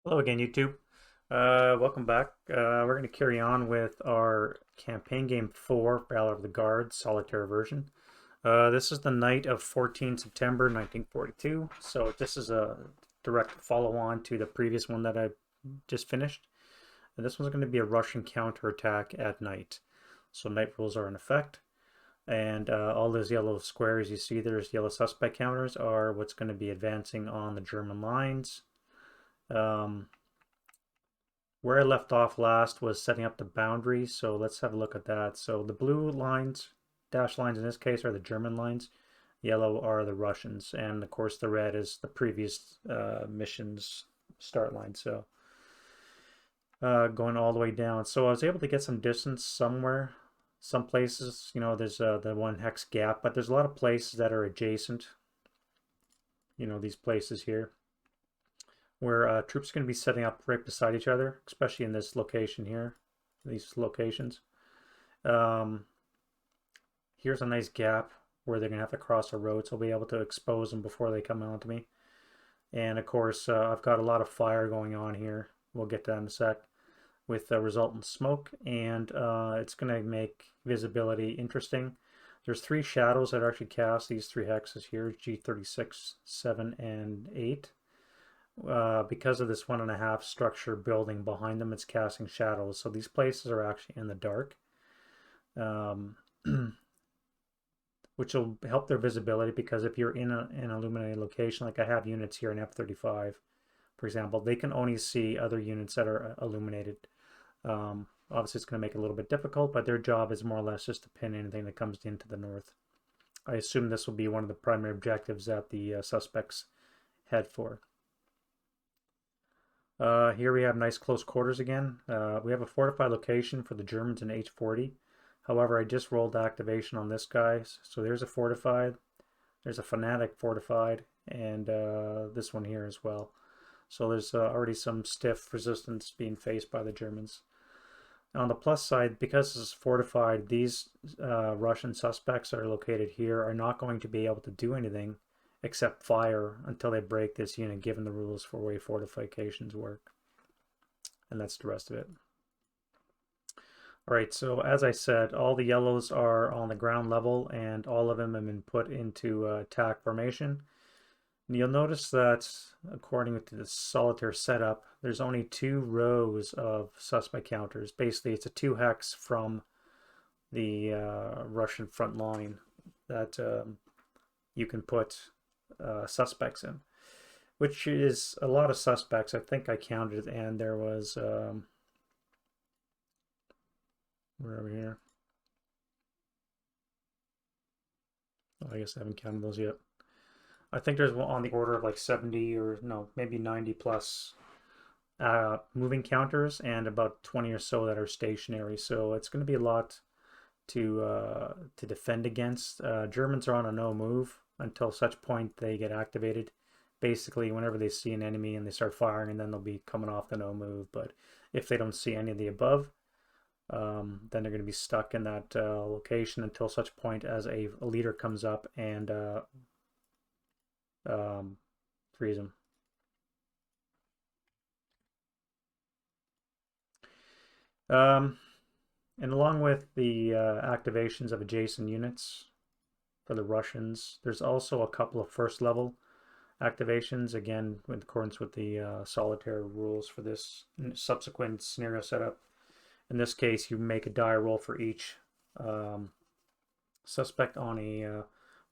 Hello again, YouTube. Welcome back. We're going to carry on with our campaign game 4, Valor of the Guards, solitaire version. This is the night of 14 September 1942, so this is a direct follow-on to the previous one that I just finished. And this one's going to be a Russian counterattack at night. So night rules are in effect, and all those yellow squares you see there's yellow suspect counters are what's going to be advancing on the German lines. Um, Where I left off last was setting up the boundaries, so let's have a look at that. So the blue lines, dash lines in this case, are the German lines. Yellow are the Russians, and of course the red is the previous mission's start line. So going all the way down. So I was able to get some distance somewhere. Some places, there's the one hex gap, but there's a lot of places that are adjacent. These places here where troops are going to be setting up right beside each other, especially in this location here, these locations. Um, Here's a nice gap where they're going to have to cross a road, so I'll be able to expose them before they come onto me. And of course, I've got a lot of fire going on here. We'll get to that in a sec, with the resultant smoke, and it's going to make visibility interesting. There's 3 shadows that are actually cast, these 3 hexes here, G36, 7, and 8. Because of this 1.5 structure building behind them, it's casting shadows. So these places are actually in the dark, um, which will help their visibility, because if you're in an illuminated location, like I have units here in F-35, for example, they can only see other units that are illuminated. Obviously, it's going to make it a little bit difficult, but their job is more or less just to pin anything that comes into the north. I assume this will be one of the primary objectives that the suspects head for. Here we have nice close quarters again. We have a fortified location for the Germans in H40. However, I just rolled activation on this guy. So there's a fortified, there's a fanatic fortified, and this one here as well. So there's already some stiff resistance being faced by the Germans. On the plus side, because this is fortified, these Russian suspects that are located here are not going to be able to do anything except fire until they break this unit, given the rules for way fortifications work. And that's the rest of it. All right, so as I said, all the yellows are on the ground level, and all of them have been put into attack formation. And you'll notice that, according to the solitaire setup, there's only 2 rows of suspect counters. Basically, it's a 2 hex from the Russian front line that you can put suspects in, which is a lot of suspects. I think I counted, and there was where are we here? Oh, I guess I haven't counted those yet. I think there's one on the order of like 70, or no, maybe 90 plus moving counters, and about 20 or so that are stationary. So it's going to be a lot to defend against. Germans are on a no move until such point they get activated. Basically, whenever they see an enemy and they start firing, and then they'll be coming off the no move. But if they don't see any of the above, then they're going to be stuck in that location until such point as a leader comes up and frees them. And along with the activations of adjacent units for the Russians, there's also a couple of first level activations, again in accordance with the solitaire rules for this subsequent scenario setup. In this case, you make a die roll for each suspect on a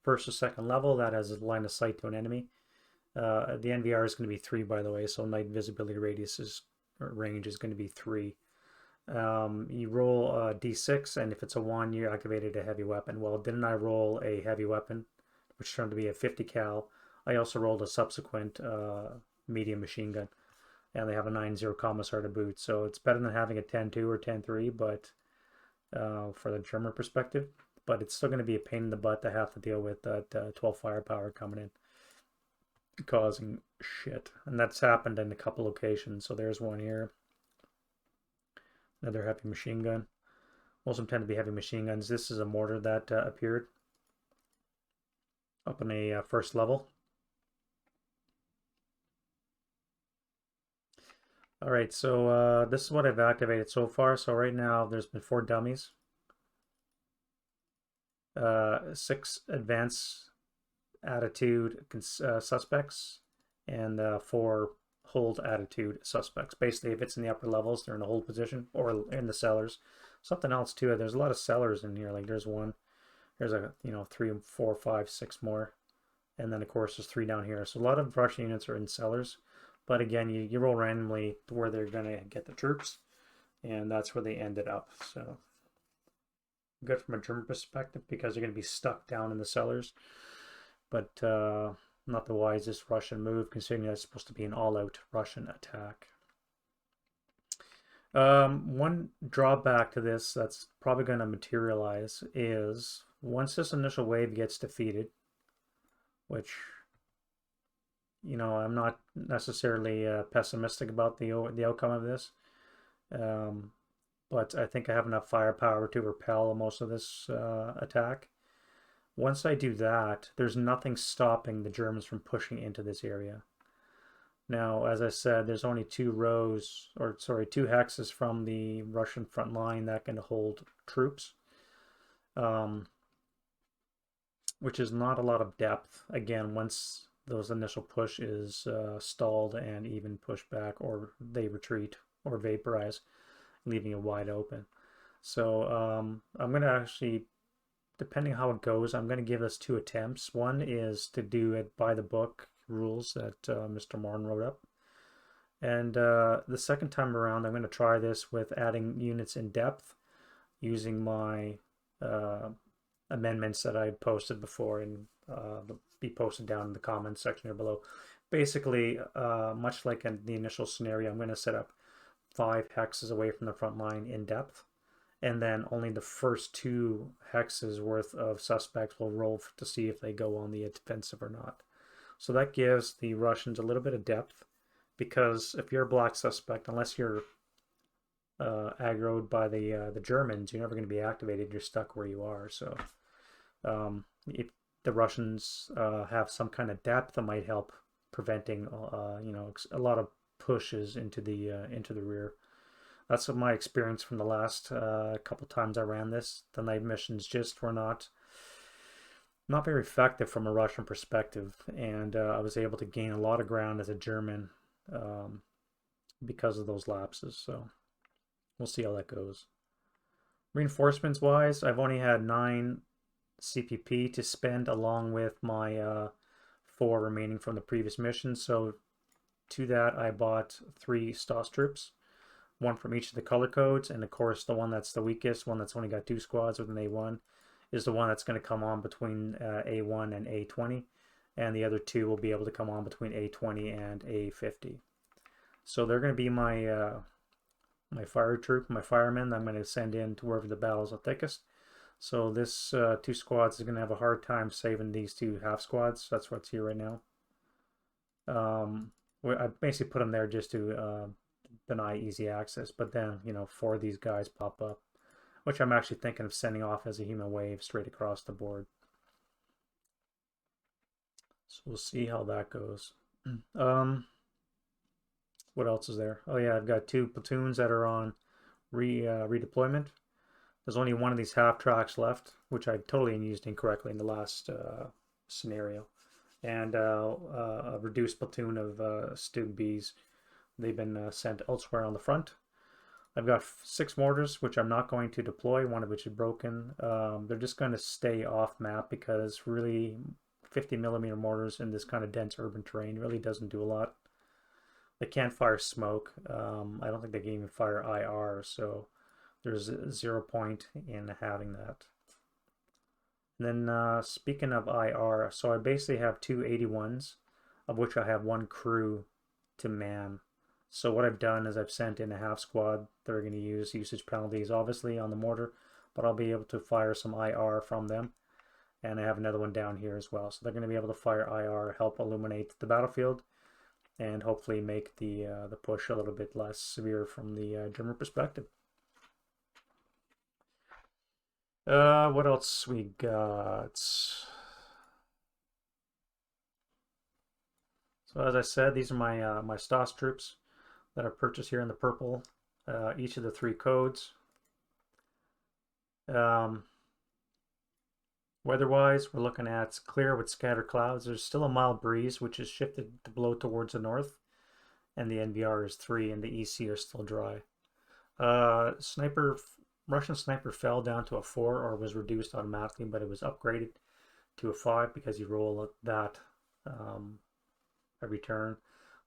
first or second level that has a line of sight to an enemy. The NVR is going to be 3, by the way, so night visibility radius is, or range is going to be 3. You roll a d6, and if it's a 1, you activated a heavy weapon. Well, didn't I roll a heavy weapon, which turned to be a 50 cal? I also rolled a subsequent medium machine gun, and they have a 9-0 commissar to boot, so it's better than having a 10-2 or 10-3, but for the German perspective. But it's still going to be a pain in the butt to have to deal with that 12 firepower coming in, causing shit. And that's happened in a couple locations. So there's one here. Another heavy machine gun. Most of them tend to be heavy machine guns. This is a mortar that appeared up in a first level. All right, so this is what I've activated so far. So right now there's been 4 dummies, 6 advanced attitude suspects, and 4 hold attitude suspects. Basically, if it's in the upper levels, they're in the hold position or in the cellars. Something else too. There's a lot of cellars in here. Like there's one. There's a 3, 4, 5, 6 more, and then of course there's 3 down here. So a lot of Russian units are in cellars. But again, you roll randomly to where they're going to get the troops, and that's where they ended up. So good from a German perspective because they're going to be stuck down in the cellars. But not the wisest Russian move, considering that's supposed to be an all-out Russian attack. One drawback to this that's probably going to materialize is once this initial wave gets defeated, which I'm not necessarily pessimistic about the outcome of this, but I think I have enough firepower to repel most of this attack. Once I do that, there's nothing stopping the Germans from pushing into this area. Now, as I said, there's only 2 hexes from the Russian front line that can hold troops, which is not a lot of depth. Again, once those initial push is stalled and even pushed back, or they retreat or vaporize, leaving it wide open. So I'm going to actually, depending how it goes, I'm going to give this 2 attempts. One is to do it by the book rules that Mr. Martin wrote up. And the second time around, I'm going to try this with adding units in depth using my amendments that I posted before and be posted down in the comments section here below. Basically, much like in the initial scenario, I'm going to set up 5 hexes away from the front line in depth, and then only the first 2 hexes worth of suspects will roll to see if they go on the defensive or not. So that gives the Russians a little bit of depth, because if you're a black suspect, unless you're aggroed by the Germans, you're never going to be activated. You're stuck where you are. So if the Russians have some kind of depth, that might help preventing a lot of pushes into the rear. That's what my experience from the last couple times I ran this. The night missions just were not very effective from a Russian perspective, and I was able to gain a lot of ground as a German because of those lapses. So we'll see how that goes. Reinforcements wise, I've only had 9 CPP to spend, along with my 4 remaining from the previous mission. So to that, I bought 3 STOS troops, 1 from each of the color codes, and of course the one that's the weakest, one that's only got 2 squads with an A1, is the one that's going to come on between A1 and A20, and the other 2 will be able to come on between A20 and A50. So they're going to be my my fire troop, my firemen that I'm going to send in to wherever the battles are thickest. So this 2 squads is going to have a hard time saving these 2 half squads. That's what's here right now. I basically put them there just to deny easy access, but then 4 of these guys pop up, which I'm actually thinking of sending off as a human wave straight across the board. So we'll see how that goes. What else is there? Oh yeah, I've got 2 platoons that are on redeployment. There's only 1 of these half tracks left, which I totally used incorrectly in the last scenario. And a reduced platoon of Stug Bs. They've been sent elsewhere on the front. I've got 6 mortars, which I'm not going to deploy, 1 of which is broken. They're just going to stay off map because really 50mm mortars in this kind of dense urban terrain really doesn't do a lot. They can't fire smoke. I don't think they can even fire IR, so there's 0 point in having that. And then speaking of IR, so I basically have 2 81s, of which I have 1 crew to man. So what I've done is I've sent in a half squad. They're going to use usage penalties, obviously, on the mortar, but I'll be able to fire some IR from them. And I have another one down here as well. So they're going to be able to fire IR, help illuminate the battlefield, and hopefully make the push a little bit less severe from the German perspective. What else we got? So as I said, these are my my STOS troops. that are purchased here in the purple, each of the 3 codes. Weather-wise, we're looking at clear with scattered clouds. There's still a mild breeze, which is shifted to blow towards the north, and the NVR is 3, and the EC are still dry. Russian sniper fell down to a 4, or was reduced automatically, but it was upgraded to a 5 because you roll that every turn.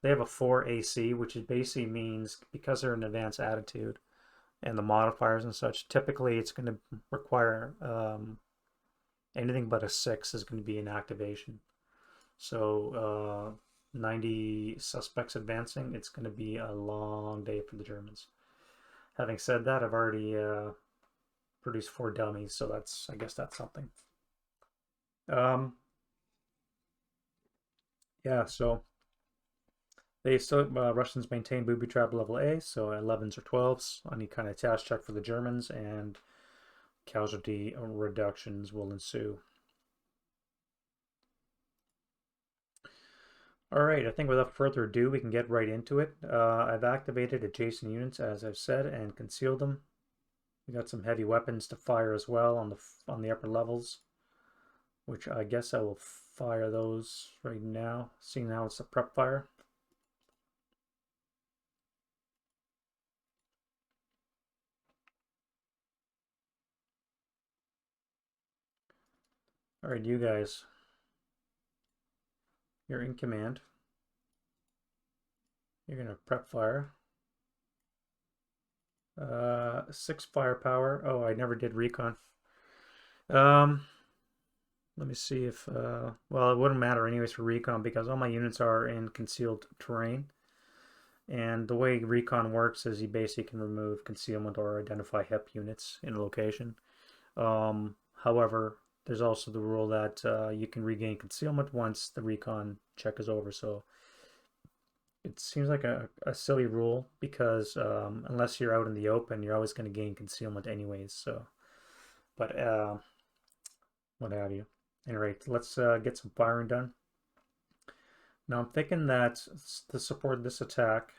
They have a 4 AC, which basically means because they're an advanced attitude and the modifiers and such, typically it's going to require anything but a 6 is going to be an activation. So 90 suspects advancing, it's going to be a long day for the Germans. Having said that, I've already produced 4 dummies, so I guess that's something. Yeah, so they still Russians maintain booby trap level A, so 11s or 12s on any kind of task check for the Germans, and casualty reductions will ensue. All right, I think without further ado, we can get right into it. I've activated adjacent units, as I've said, and concealed them. We got some heavy weapons to fire as well on the upper levels, which I guess I will fire those right now, seeing how it's a prep fire. All right, you guys, you're in command. You're gonna prep fire. 6 firepower. Oh, I never did recon. Let me see if, well, it wouldn't matter anyways for recon because all my units are in concealed terrain. And the way recon works is you basically can remove concealment or identify HEP units in a location. However, there's also the rule that you can regain concealment once the recon check is over. So it seems like a silly rule because unless you're out in the open, you're always going to gain concealment anyways. So, but what have you. Anyway, let's get some firing done. Now I'm thinking that to support this attack,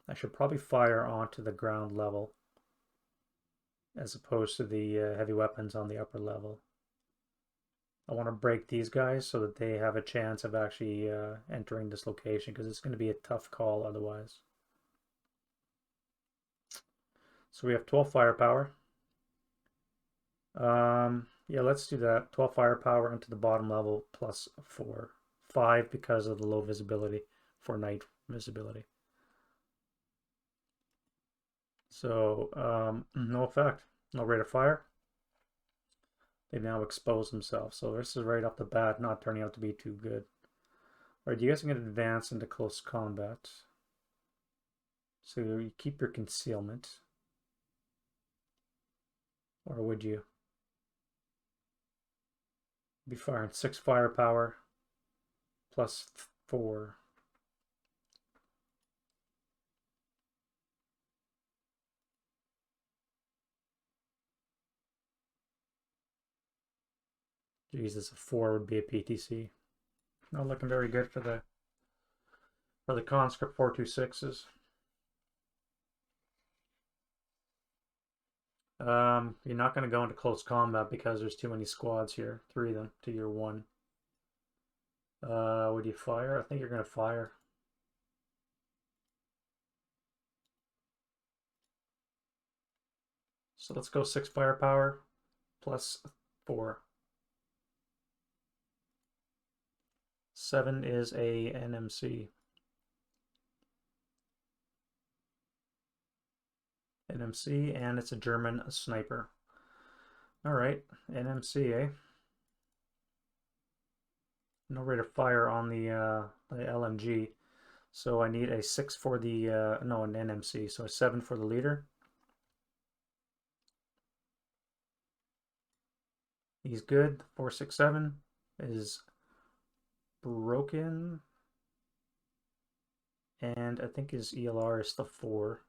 I should probably fire onto the ground level as opposed to the heavy weapons on the upper level. I want to break these guys so that they have a chance of actually entering this location because it's going to be a tough call otherwise. So we have 12 firepower. Yeah, let's do that. 12 firepower into the bottom level plus 4. 5 because of the low visibility for night visibility. So no effect, no rate of fire. They've now exposed themselves. So this is right off the bat not turning out to be too good. Alright, you guys can advance into close combat. So you keep your concealment. Or would you? Be firing 6 firepower plus 4. Jesus, a 4 would be a PTC. Not looking very good for the conscript 426s. You're not going to go into close combat because there's too many squads here. 3 of them to your 1. Would you fire? I think you're going to fire. So let's go 6 firepower plus 4. 7 is a NMC. NMC, and it's a German sniper. Alright, NMC, eh? No rate of fire on the LMG. So I need a 6 for the, no, an NMC. So a 7 for the leader. He's good. 467 is broken. And I think his ELR is the 4.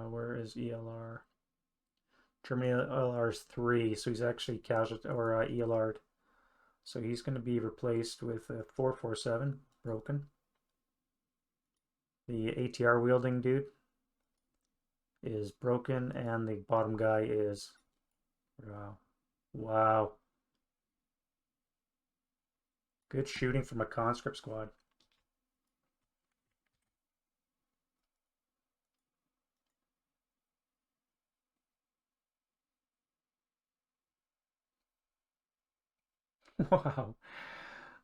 Where is ELR? Germany LR is 3, so he's actually casualty or ELR'd. So he's going to be replaced with a 447, broken. The ATR wielding dude is broken, and the bottom guy is, wow. Good shooting from a conscript squad. Wow,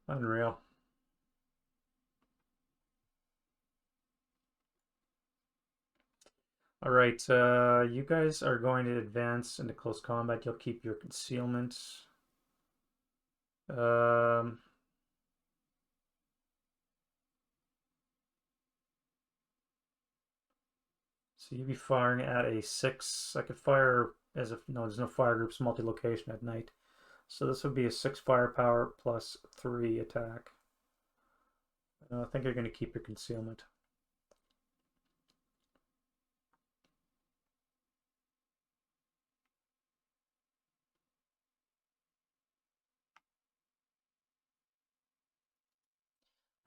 unreal. All right, you guys are going to advance into close combat. You'll keep your concealment. So you'd be firing at a 6. I could fire as if, no, there's no fire groups multi-location at night. So this would be a 6 firepower plus 3 attack. I think you're going to keep your concealment.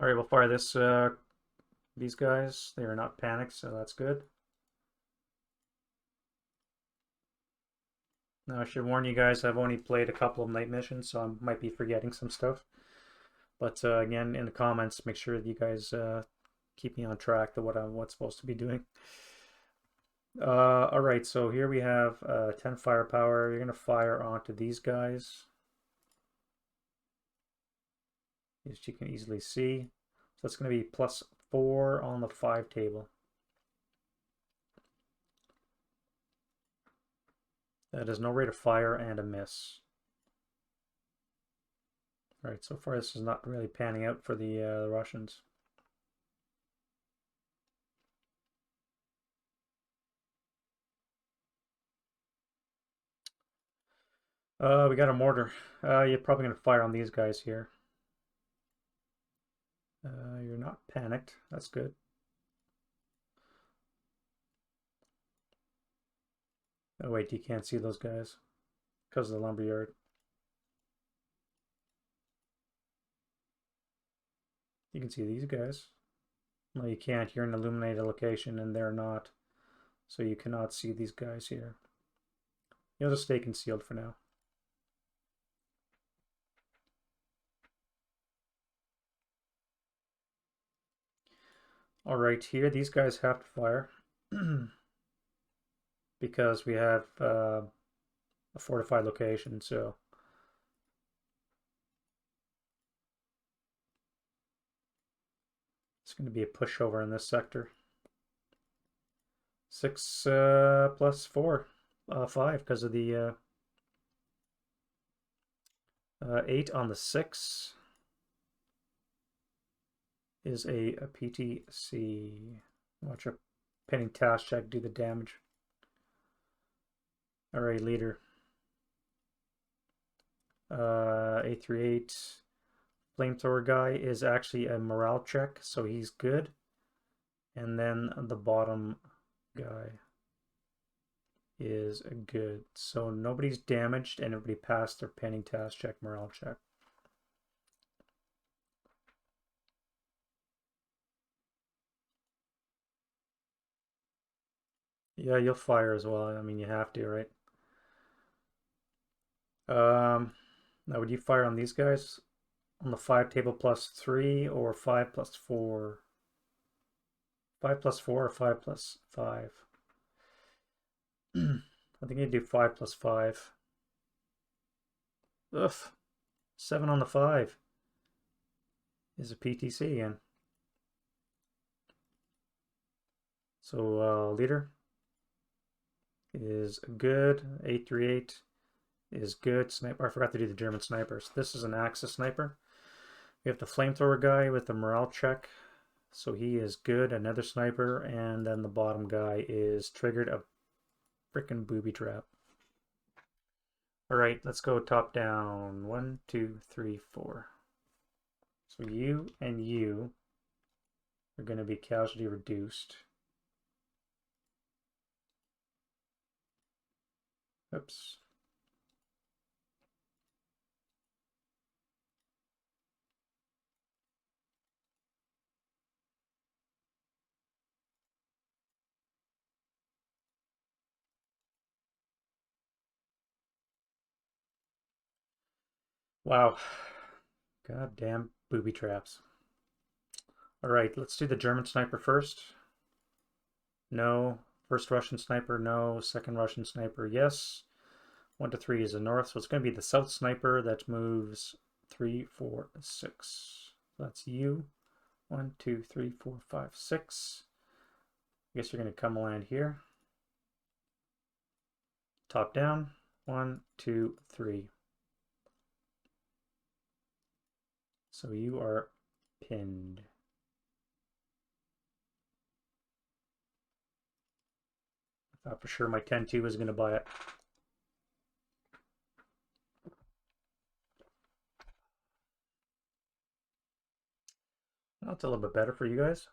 All right, we'll fire this. These guys, they are not panicked, so that's good. Now I should warn you guys, I've only played a couple of night missions, so I might be forgetting some stuff. But again, in the comments, make sure that you guys keep me on track to what I'm supposed to be doing. All right, so here we have 10 firepower. You're going to fire onto these guys, as you can easily see. So that's going to be +4 on the 5 table. That is no rate of fire and a miss. All right, so far this is not really panning out for the Russians. We got a mortar. You're probably going to fire on these guys here. You're not panicked. That's good. Oh wait, you can't see those guys because of the lumberyard. You can see these guys. No, you can't. You're in an illuminated location and they're not. So you cannot see these guys here. You'll just stay concealed for now. All right, here these guys have to fire because we have a fortified location. So it's going to be a pushover in this sector. 6 plus 4, 5 because of the 8 on the 6 is a PTC. Watch a pinning task check do the damage. All right, leader. 838. Flamethrower guy is actually a morale check, so he's good. And then the bottom guy is good. So nobody's damaged and everybody passed their pinning task check, morale check. Yeah, you'll fire as well. I mean, you have to, right? Now would you fire on these guys? On the 5 table +3 or 5 plus 4? 5 plus 4 or 5 plus 5? I think you do 5 plus 5. Ugh. 7 on the 5 is a PTC again. So leader is good. 838 is good. Sniper. I forgot to do the German sniper. So this is an Axis sniper. We have the flamethrower guy with the morale check. So he is good. Another sniper. And then the bottom guy is triggered a freaking booby trap. All right, let's go top down. 1, 2, 3, 4. So you and you are going to be casualty reduced. Oops. Wow. Goddamn booby traps. All right, let's do the German sniper first. No. First Russian sniper, no. Second Russian sniper, yes. 1 to 3 is the north, so it's going to be the south sniper that moves 3, 4, 6. That's you. 1, 2, 3, 4, 5, 6. I guess you're going to come land here. Top down. 1, 2, 3. So you are pinned. I thought for sure my 10-2 was going to buy it. That's a little bit better for you guys.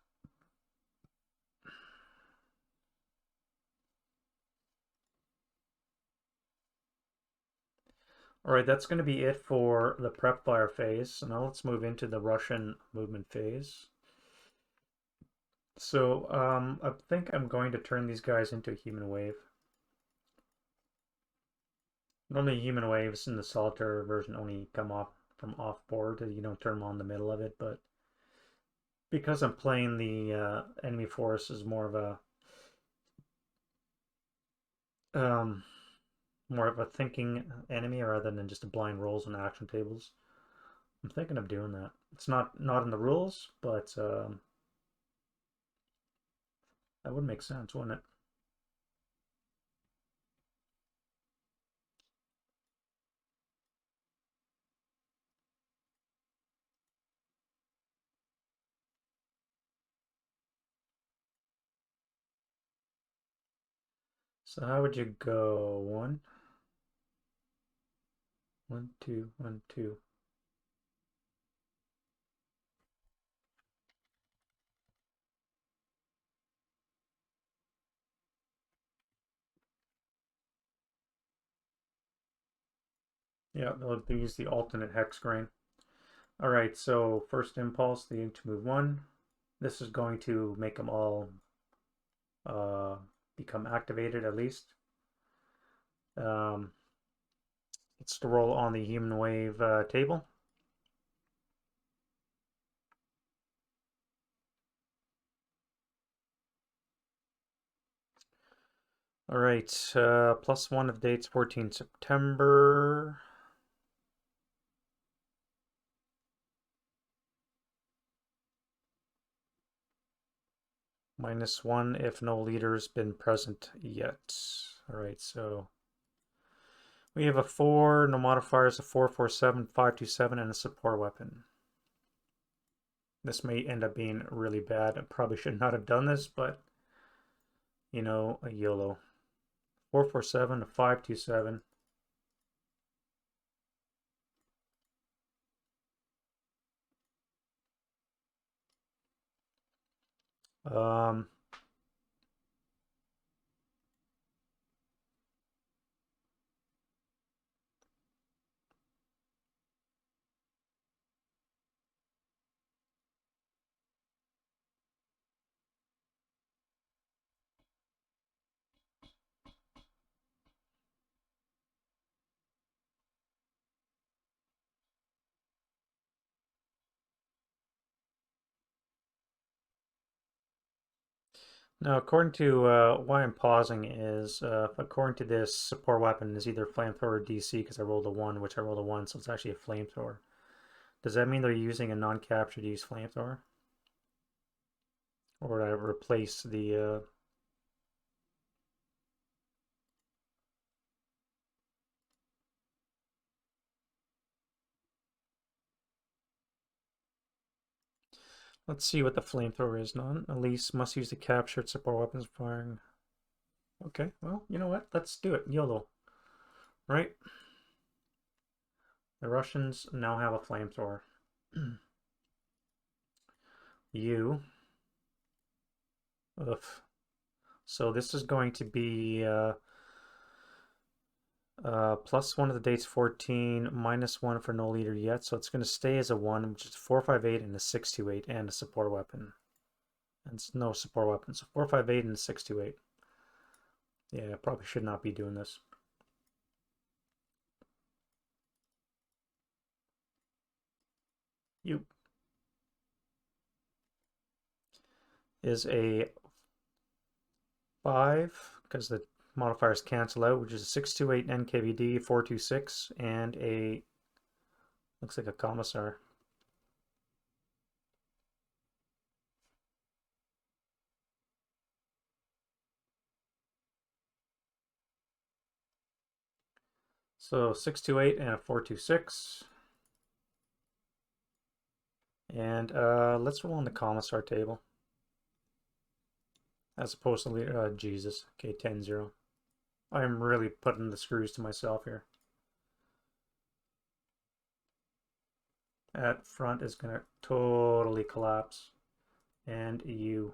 All right, that's going to be it for the prep fire phase. So now let's move into the Russian movement phase. So I think I'm going to turn these guys into a human wave. Normally human waves in the solitaire version only come off from off board. You don't turn them on in the middle of it, but because I'm playing the enemy force as more of a thinking enemy rather than just a blind rolls and action tables, I'm thinking of doing that. It's not in the rules, but that would make sense, wouldn't it? So how would you go? 1, 1, 2, 1, 2. Yeah, they'll use the alternate hex grain. All right, so first impulse, the to move 1. This is going to make them all become activated at least. It's to roll on the human wave table. All right, +1 of dates 14 September. -1 if no leader's been present yet. All right, so we have a 4, no modifiers, a 447, 527, and a support weapon. This may end up being really bad. I probably should not have done this, but you know, a YOLO. 447, a 527. Um, Now, according to why I'm pausing is, according to this, support weapon is either flamethrower or DC because I rolled a 1, which I rolled a 1, so it's actually a flamethrower. Does that mean they're using a non-captured use flamethrower? Or would I replace the... Let's see what the flamethrower is. Non-Elise must use the captured support weapons firing. Okay, well, you know what? Let's do it. YOLO. Right? The Russians now have a flamethrower. You. Ugh. So this is going to be +1 at the date's 14, -1 for no leader yet, so it's going to stay as a 1, which is 458 and a 628 and a support weapon. And it's no support weapon, so 458 and a 628. Yeah, I probably should not be doing this. You is a 5 because the modifiers cancel out, which is a 628 NKVD, 426, and a looks like a commissar. So 628 and a 426. And let's roll on the commissar table. As opposed to Jesus. Okay, 10-0. I'm really putting the screws to myself here. That front is going to totally collapse. And you.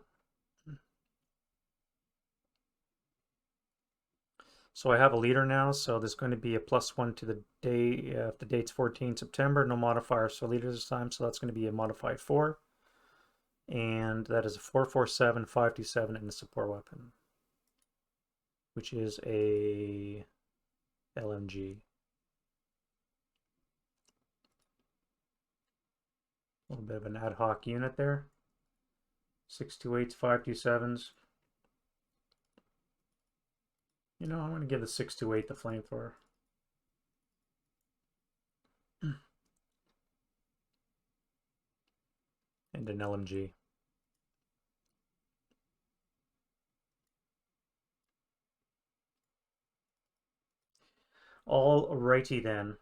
So I have a leader now, so there's going to be a +1 to the day, if the date's 14 September, no modifiers for leader this time, so that's going to be a modified 4. And that is a 447, 527 in the support weapon, which is a LMG. A little bit of an ad hoc unit there. 628s, 527s. You know, I'm going to give the 628 the flamethrower. And an LMG. Alrighty then.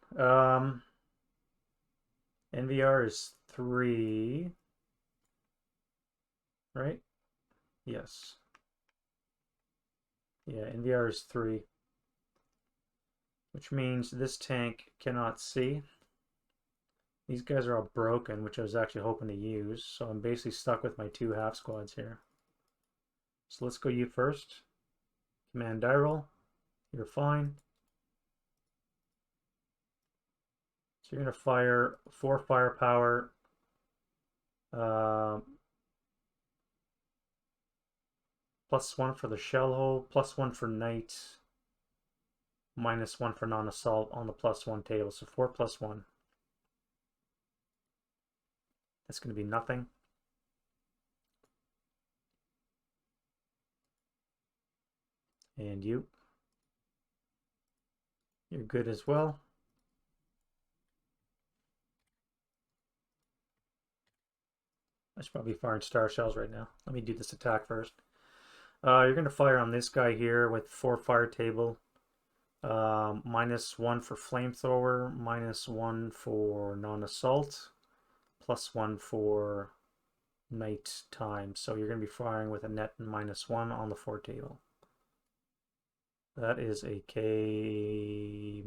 NVR is 3. Right? Yes. Yeah, NVR is 3. Which means this tank cannot see. These guys are all broken, which I was actually hoping to use. So I'm basically stuck with my 2 half squads here. So let's go you first. Command die roll. You're fine. So you're going to fire 4 firepower. +1 for the shell hole, +1 for night, -1 for non-assault on the +1 table. So 4 +1. That's going to be nothing. And you're good as well. I should probably be firing star shells right now. Let me do this attack first. You're going to fire on this guy here with 4 fire table. -1 for flamethrower, -1 for non-assault, +1 for night time. So you're going to be firing with a net -1 on the 4 table. That is a K.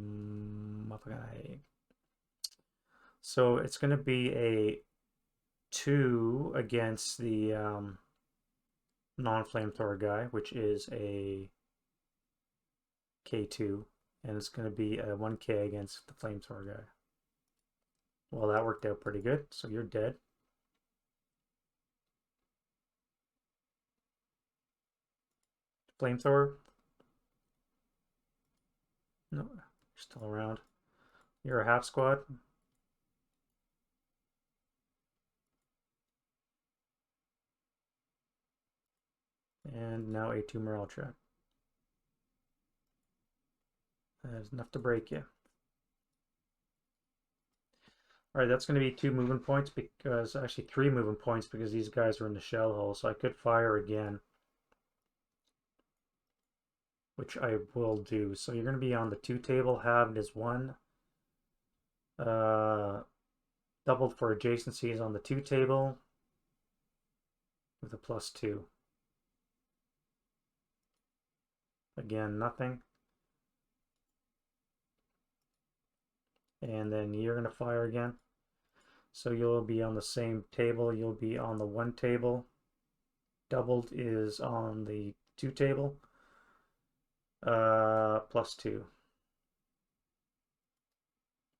So it's going to be a 2 against the non-flamethrower guy, which is a K2, and it's going to be a 1K against the flamethrower guy. Well, that worked out pretty good, so you're dead. Flamethrower? No, you're still around. You're a half squad. And now a 2 morale check. That's enough to break you. Alright, that's going to be 2 movement points, because actually 3 movement points, because these guys are in the shell hole, so I could fire again, which I will do. So you're going to be on the 2 table, halved is 1. Doubled for adjacencies on the 2 table with a +2. Again, nothing. And then you're going to fire again. So you'll be on the same table. You'll be on the 1 table. Doubled is on the 2 table. +2.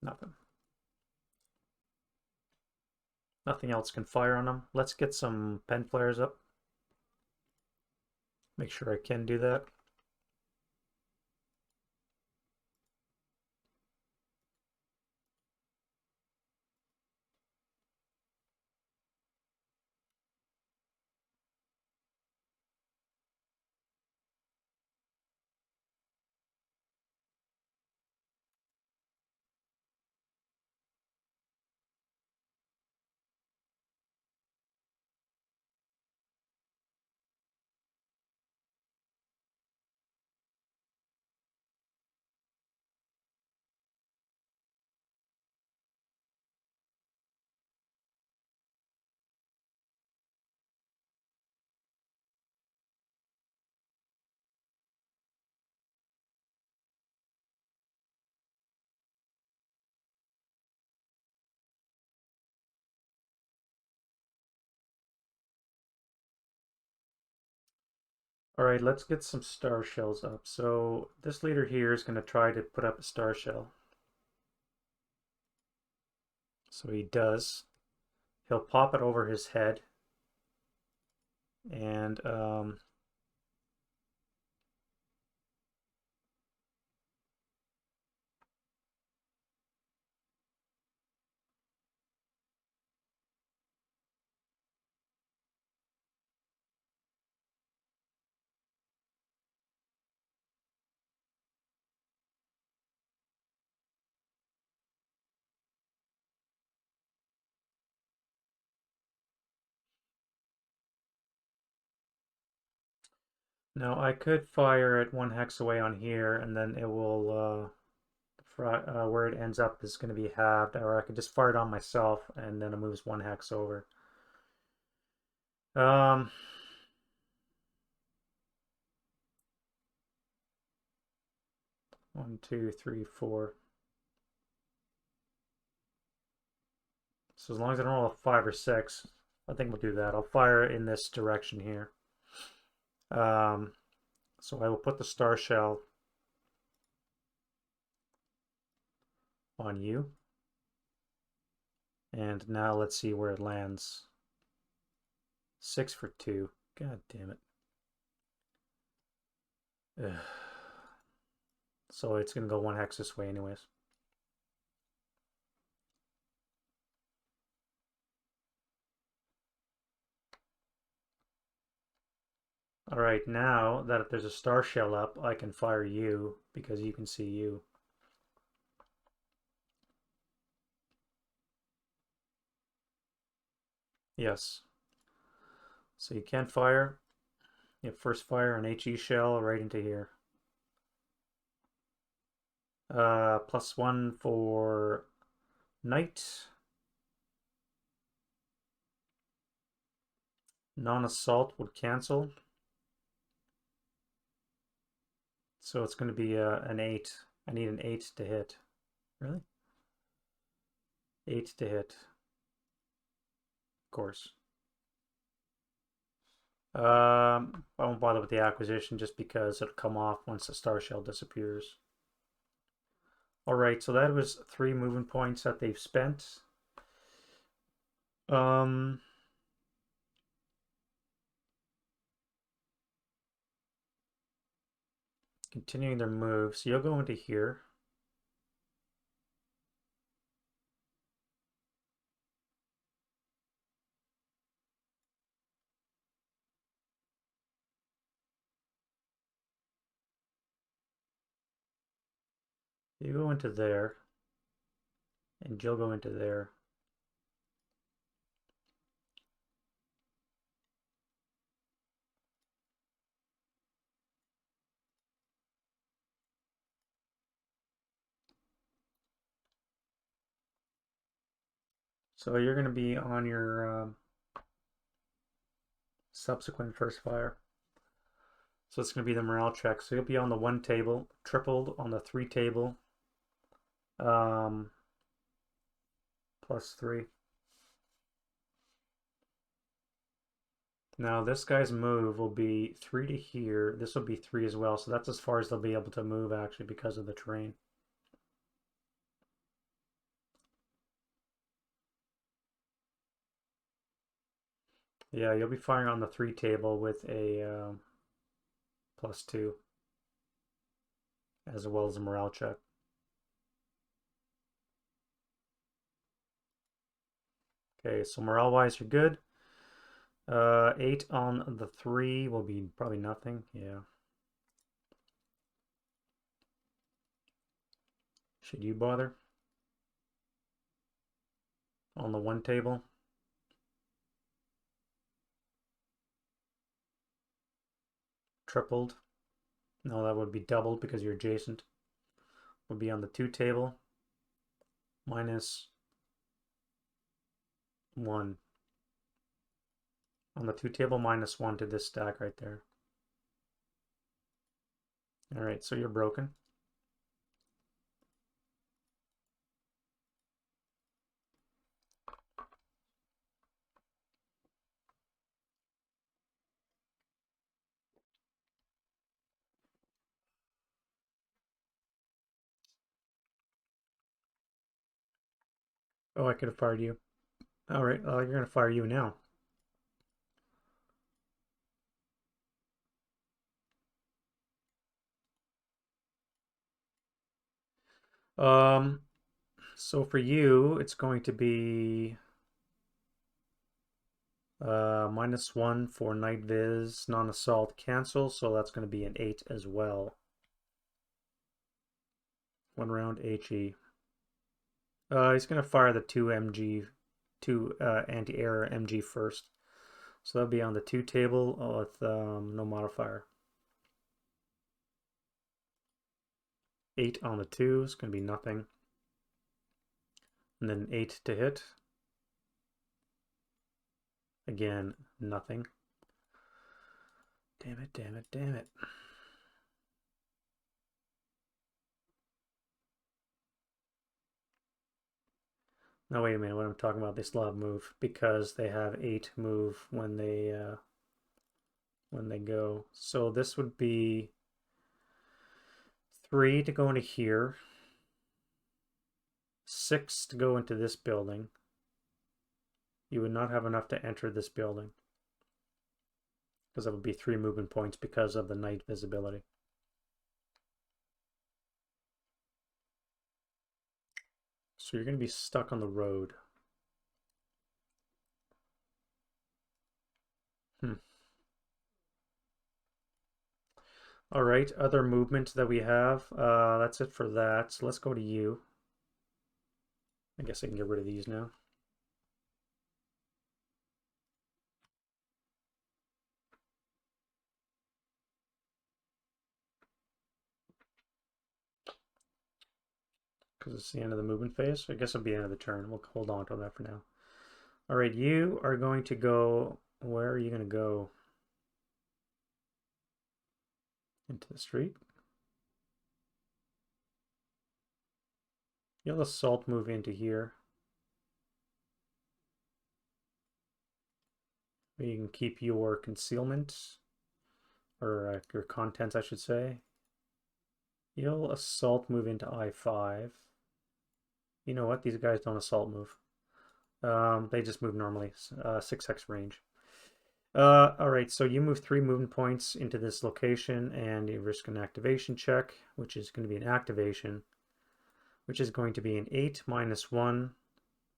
Nothing. Nothing else can fire on them. Let's get some pen flares up. Make sure I can do that. All right, let's get some star shells up. So this leader here is going to try to put up a star shell. So he does. He'll pop it over his head. And now I could fire it 1 hex away on here, and then it will, where it ends up is going to be halved, or I could just fire it on myself, and then it moves 1 hex over. 1, 2, 3, 4. So as long as I don't roll a 5 or 6, I think we'll do that. I'll fire in this direction here. So I will put the star shell on you. And now let's see where it lands. 6 for 2. God damn it. Ugh. So it's going to go 1 hex this way anyways. Alright, now that there's a star shell up, I can fire you because you can see you. Yes. So you can fire. You first fire an HE shell right into here. +1 for Knight. Non-assault would cancel. So it's going to be an 8. I need an 8 to hit. Really? 8 to hit. Of course. I won't bother with the acquisition just because it'll come off once the star shell disappears. Alright, so that was 3 movement points that they've spent. Continuing their move. So you'll go into here. You go into there. And you'll go into there. So you're going to be on your subsequent first fire. So it's going to be the morale check. So you'll be on the 1 table, tripled on the 3 table, +3. Now this guy's move will be 3 to here. This will be 3 as well. So that's as far as they'll be able to move actually because of the terrain. Yeah, you'll be firing on the 3 table with a +2, as well as a morale check. Okay, so morale-wise, you're good. 8 on the 3 will be probably nothing. Yeah. Should you bother? On the 1 table. Tripled. No, that would be doubled because you're adjacent. Would be on the 2 table. -1. On the 2 table, -1 to this stack right there. All right, so you're broken. Oh, I could have fired you. All right, you're going to fire you now. So for you, it's going to be -1 for night viz, non-assault cancel, so that's going to be an 8 as well. 1 round HE. He's going to fire the 2 MG, 2 anti-air MG first. So that'll be on the 2 table with no modifier. 8 on the 2 is going to be nothing. And then 8 to hit. Again, nothing. Damn it, damn it, damn it. No, wait a minute, what I'm talking about, they still have move because they have 8 move when they go. So this would be 3 to go into here, 6 to go into this building. You would not have enough to enter this building because that would be 3 movement points because of the night visibility. So you're going to be stuck on the road. All right, other movement that we have. That's it for that. So let's go to you. I guess I can get rid of these now. Because it's the end of the movement phase. I guess it'll be the end of the turn. We'll hold on to that for now. All right, you are going to go. Where are you going to go? Into the street. You'll assault move into here. You can keep your concealment, or your contents, I should say. You'll assault move into I5. You know what? These guys don't assault move. They just move normally. 6x range. All right, so you move 3 movement points into this location, and you risk an activation check, which is going to be an activation, which is going to be an 8 minus 1.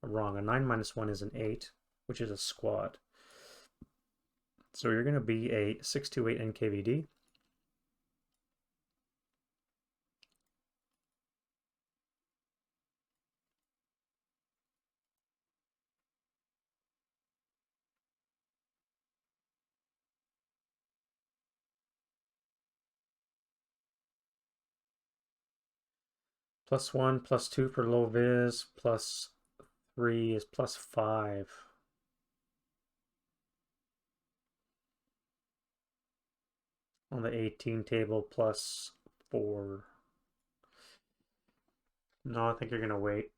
Wrong, a 9 minus 1 is an 8, which is a squad. So you're going to be a 628 NKVD. +1, +2 for low vis, +3 is +5. On the 18 table, +4. No, I think you're gonna wait.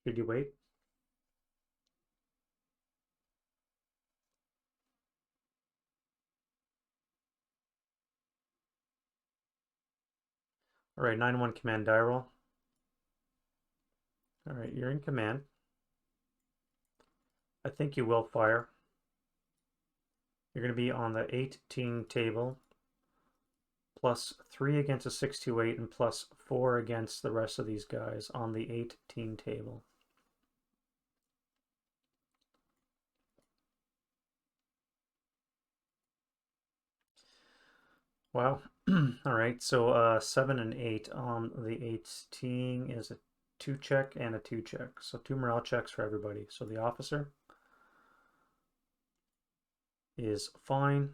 Did you wait? All right, 9-1 command die roll. All right, you're in command. I think you will fire. You're going to be on the 18 table, plus 3 against a 628 and plus 4 against the rest of these guys on the 18 table. Wow. All right, so 7 and 8 on the 18 is a 2 check and a 2 check. So 2 morale checks for everybody. So the officer is fine.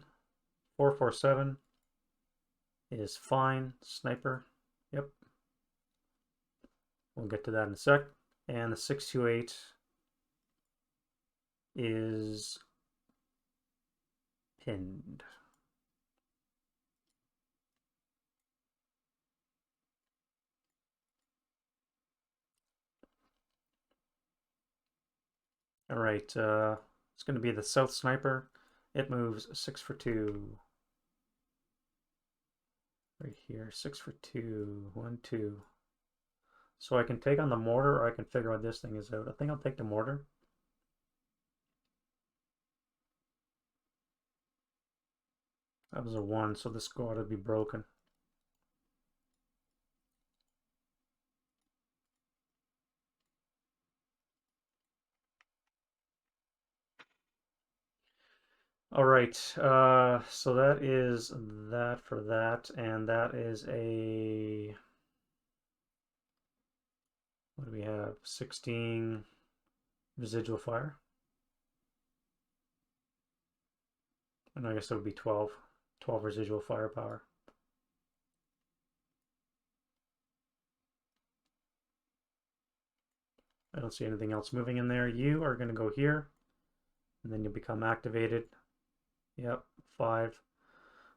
447 is fine. Sniper, yep. We'll get to that in a sec. And the 628 is pinned. All right, it's going to be the South Sniper. It moves 6 for 2. Right here, 6 for 2. 1, 2. So I can take on the mortar, or I can figure out this thing is out. I think I'll take the mortar. That was a 1, so this ought to be broken. All right, so that is that for that, and that is a, what do we have? 16 residual fire. And I guess it would be 12 residual firepower. I don't see anything else moving in there. You are going to go here, and then you'll become activated. Yep, 5.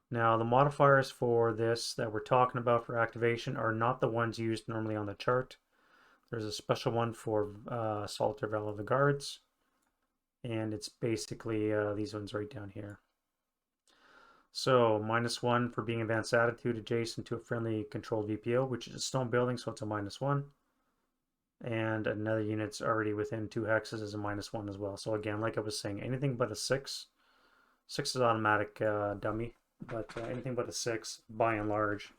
Now, the modifiers for this that we're talking about for activation are not the ones used normally on the chart. There's a special one for Solitaire Valor of the Guards, and it's basically these ones right down here. So, -1 for being advanced attitude adjacent to a friendly controlled VPO, which is a stone building, so it's a -1. And another unit's already within 2 hexes is a -1 as well. So again, like I was saying, anything but a 6. 6 is automatic dummy, but anything but a 6, by and large,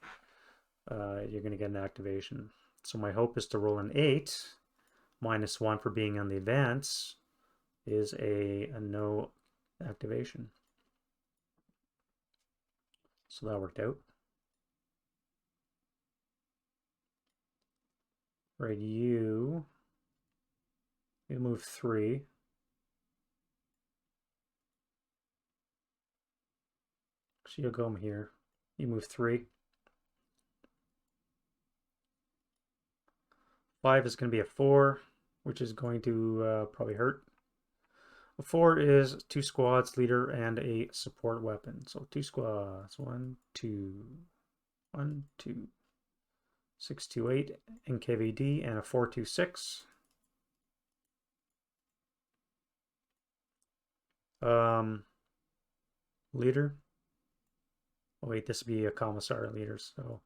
you're going to get an activation. So my hope is to roll an 8. -1 for being on the advance is a no activation. So that worked out. Right, you move 3. So you'll go here. You move 3. 5 is going to be a 4, which is going to probably hurt. A 4 is 2 squads, leader, and a support weapon. So 2 squads. 1, 2, 1, 2. 628 NKVD and a 426. Leader. Oh wait, this would be a commissar leader. So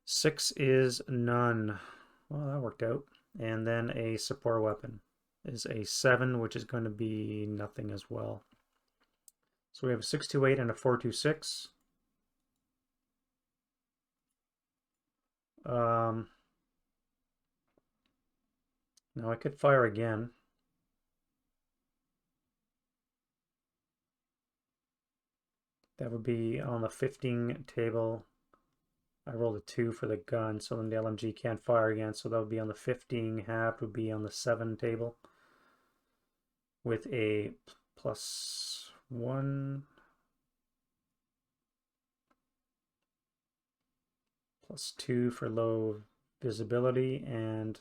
6 is none. Well, that worked out. And then a support weapon is a 7, which is going to be nothing as well. So we have a 628 and a 426. Now I could fire again. That would be on the 15 table. I rolled a 2 for the gun, so then the LMG can't fire again. So that would be on the 15. Half would be on the 7 table with a +1. +2 for low visibility and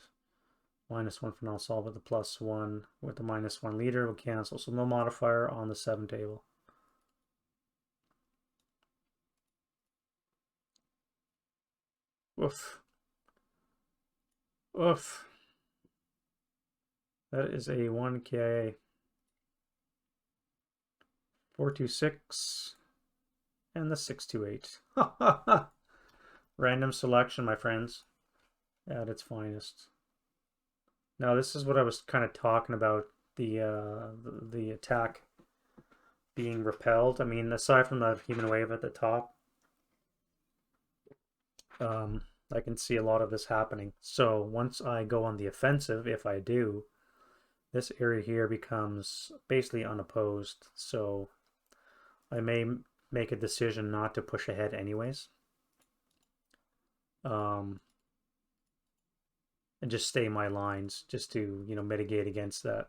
-1 for null solve with the +1 with the -1 leader will cancel. So no modifier on the 7 table. Oof. Oof. That is a 1 KIA. 426 and the 628. Random selection, my friends, at its finest. Now, this is what I was kind of talking about the attack being repelled. I mean, aside from the human wave at the top, I can see a lot of this happening. So once I go on the offensive, if I do, this area here becomes basically unopposed. So I may make a decision not to push ahead anyways. And just stay my lines just to, mitigate against that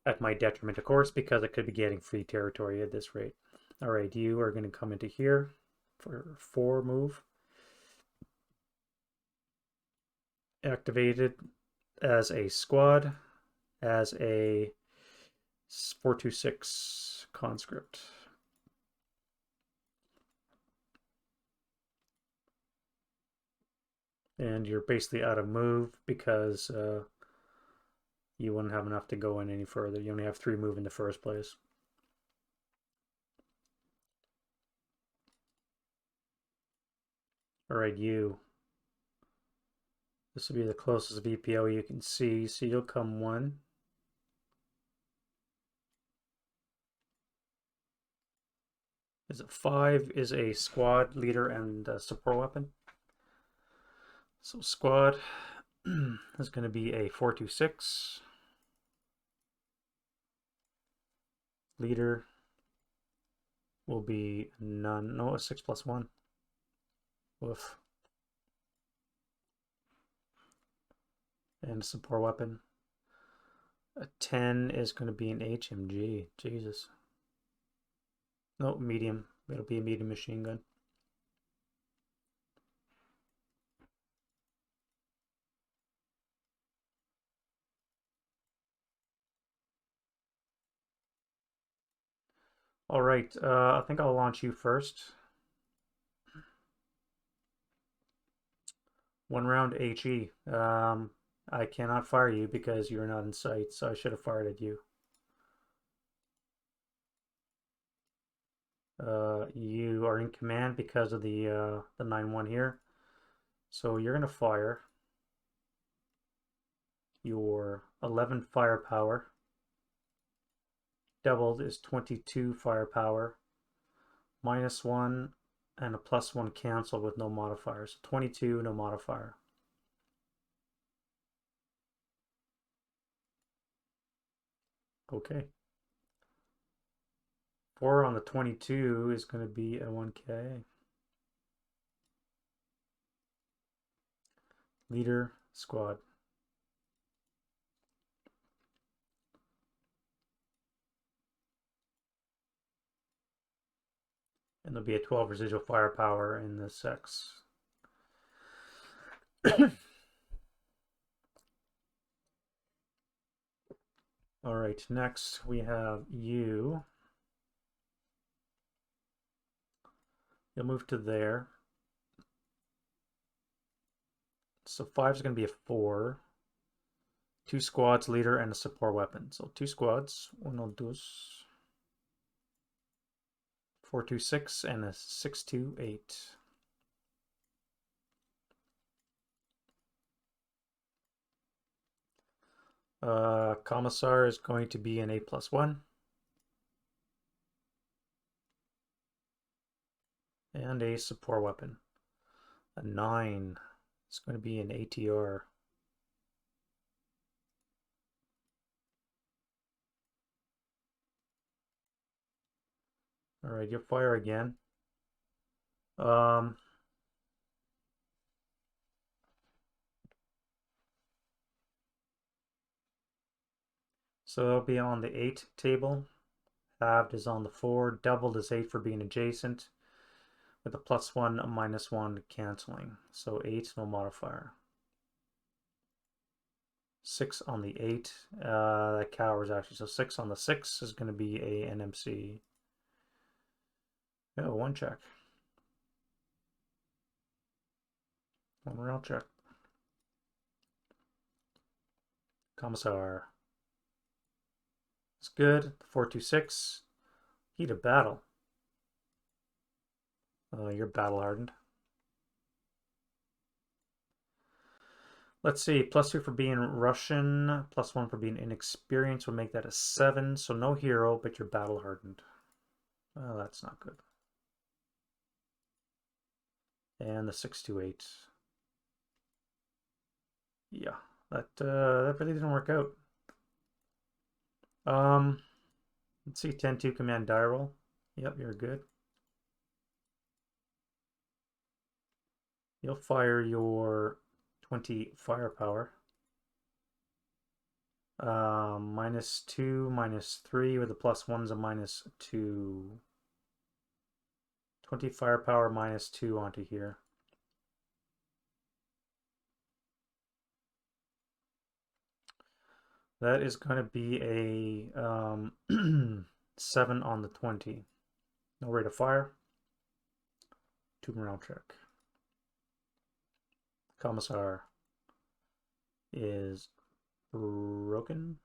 at my detriment, of course, because I could be getting free territory at this rate. All right, you are going to come into here for 4 move. Activated as a squad, as a 426 conscript. And you're basically out of move because you wouldn't have enough to go in any further. You only have 3 move in the first place. All right, you. This will be the closest VPO you can see, so you'll come 1. Is it 5 is a squad leader and support weapon. So squad is going to be a 426. Leader will be none. No, a 6+1. Woof. And support weapon. A 10 is going to be an HMG. Jesus. No, medium. It'll be a medium machine gun. All right, I think I'll launch you first. 1 round HE. I cannot fire you because you're not in sight, so I should have fired at you. You are in command because of the 9-1 here. So you're going to fire your 11 firepower. Doubled is 22 firepower. -1 and a +1 cancel with no modifiers. 22, no modifier. Okay. 4 on the 22 is going to be a 1K. Leader, squad. And there'll be a 12 residual firepower in the sex. All right, next we have you. You'll move to there. So 5 is going to be a 4. 2 squads, leader, and a support weapon. So 2 squads, 1, 2, 426 and a 628. Commissar is going to be an 8+1. And a support weapon. A 9 is going to be an ATR. All right, you'll fire again. So it'll be on the 8 table. Halved is on the 4. Doubled is 8 for being adjacent. With a +1, a -1 canceling. So 8, no modifier. 6 on the 8. That cowers actually. So 6 on the 6 is going to be a NMC. Oh, 1 check. 1 rail check. Commissar. It's good. 426. Heat of battle. You're battle hardened. Let's see, +2 for being Russian, +1 for being inexperienced will make that a 7. So no hero, but you're battle hardened. Well, that's not good. And the 628. Yeah, that really didn't work out. Let's see, 10-2 command die roll. Yep, you're good. You'll fire your 20 firepower. -2, -3 with the +1's a -2. 20 firepower -2 onto here. That is going to be a 7 on the 20. No rate of fire. 2 morale check. Commissar is broken.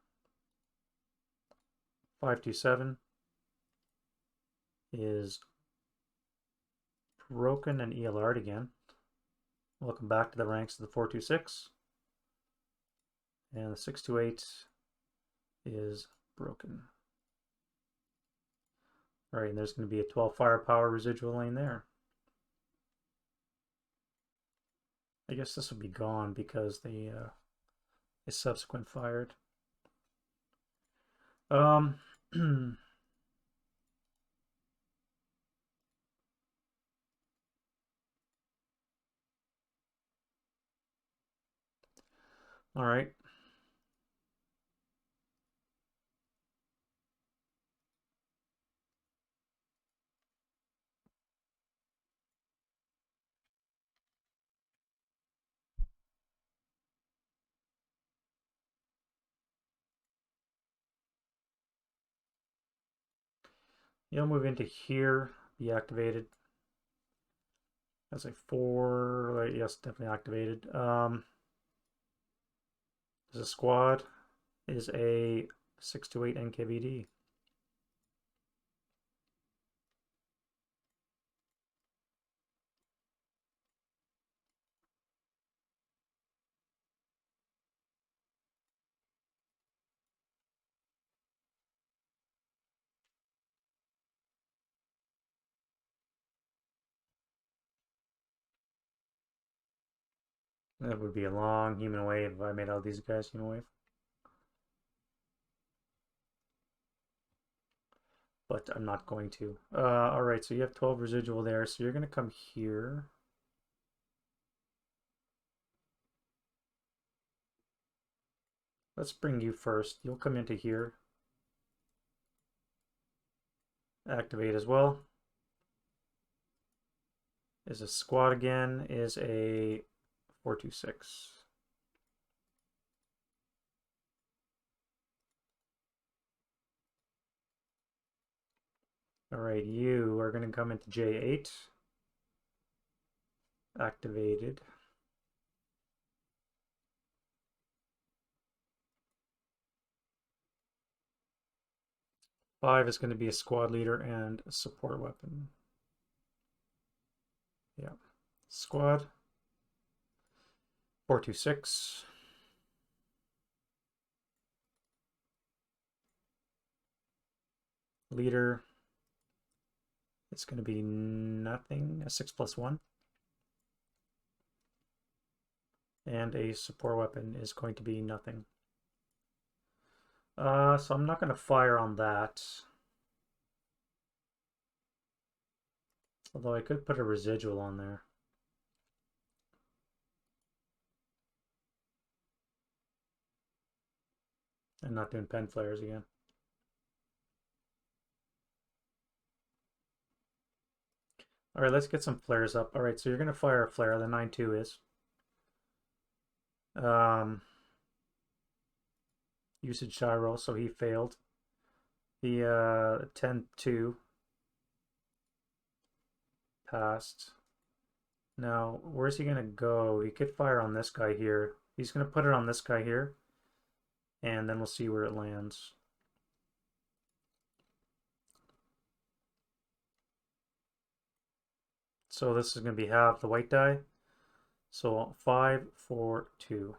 527 is broken and ELR'd again. Welcome back to the ranks of the 426. And the 628 is broken. All right, and there's going to be a 12 firepower residual lane there. I guess this will be gone because they is subsequent fired. All right. You'll move into here, be activated. That's a 4, yes, definitely activated. There's a squad, is a 628 NKVD. That would be a long human wave if I made all these guys human wave. But I'm not going to. All right, so you have 12 residual there, so you're going to come here. Let's bring you first. You'll come into here. Activate as well. Is a squad again, is a 426. All right, you are going to come into J8. Activated. Five is going to be a squad leader and a support weapon. Yeah. Squad. 426. Leader. It's going to be nothing, a 6+1. And a support weapon is going to be nothing. So I'm not going to fire on that. Although I could put a residual on there. And not doing pen flares again. All right, let's get some flares up. All right, so you're going to fire a flare. The 9-2 is. Usage gyro, so he failed. The 10-2 passed. Now, where's he going to go? He could fire on this guy here. He's going to put it on this guy here. And then we'll see where it lands. So this is going to be half the white die. So 5, 4, 2.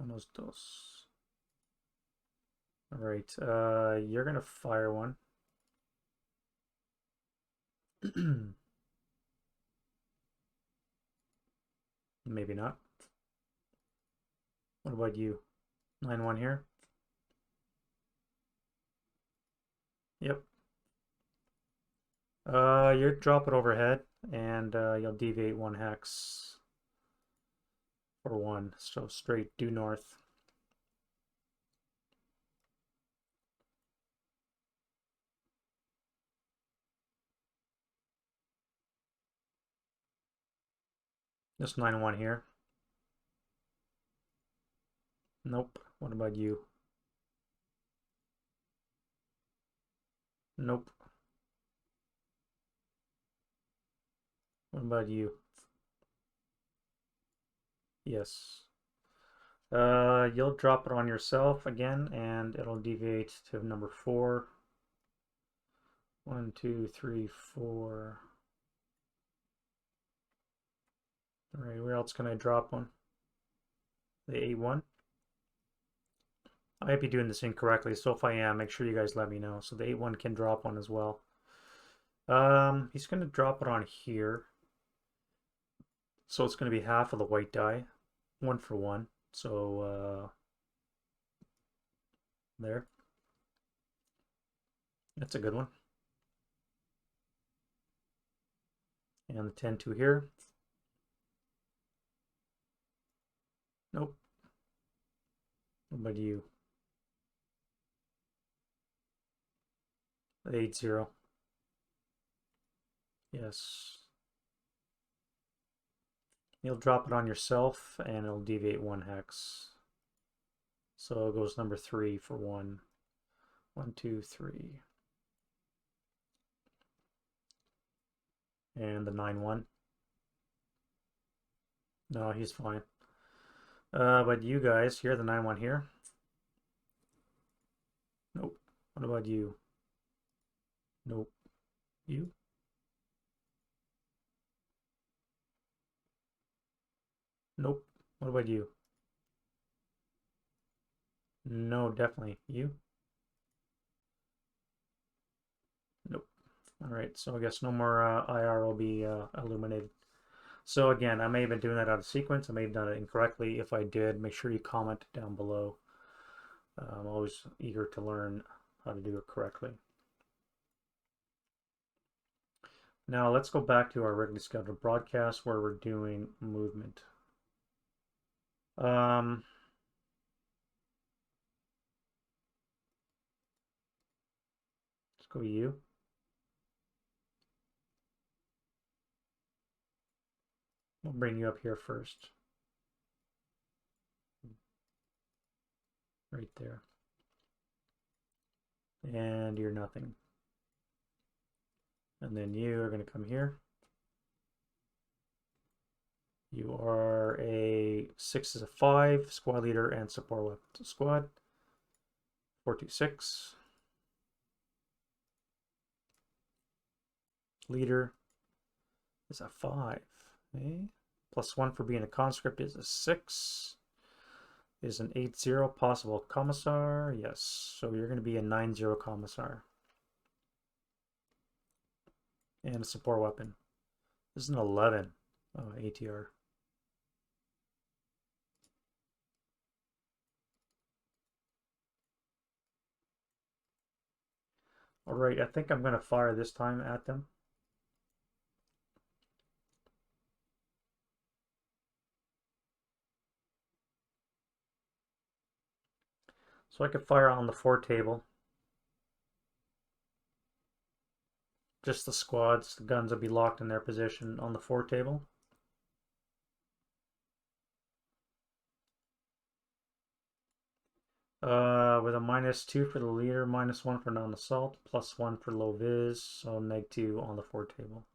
Unos dos. All right, you're gonna fire one. Maybe not. What about you? 9-1 here. Yep. You drop it overhead, and you'll deviate 1 hex for 1. So straight due north. Just 9-1 here. Nope. What about you? Nope. What about you? Yes. You'll drop it on yourself again, and it'll deviate to number 4. 1, 2, 3, 4. All right, where else can I drop one? The 8-1. I might be doing this incorrectly, so if I am, make sure you guys let me know. So the 8-1 can drop one as well. He's going to drop it on here. So it's going to be half of the white die. 1 for 1. So, there. That's a good one. And the 10-2 here. Nope. What about you? The 8-0. Yes. You'll drop it on yourself, and it'll deviate 1 hex. So it goes number 3 for 1. 1, 2, 3. And the 9-1. No, he's fine. But you guys, here, the 9-1 here. Nope. What about you? Nope. You? Nope. What about you? No, definitely. You? Nope. All right, so I guess no more IR will be illuminated. So again, I may have been doing that out of sequence. I may have done it incorrectly. If I did, make sure you comment down below. I'm always eager to learn how to do it correctly. Now let's go back to our regularly scheduled broadcast where we're doing movement. Let's go you. We'll bring you up here first. Right there. And you're nothing. And then you are going to come here. You are a 6 is a 5, squad leader and support weapon. So squad, 426. Leader is a 5. Okay. +1 for being a conscript is a 6. Is an 8-0 possible commissar. Yes, so you're going to be a 9-0 commissar. And a support weapon. This is an 11 ATR. All right, I think I'm going to fire this time at them. So I could fire on the 4 table. Just the squads, the guns will be locked in their position on the 4 table. With a -2 for the leader, -1 for non-assault, +1 for low vis, so -2 on the 4 table.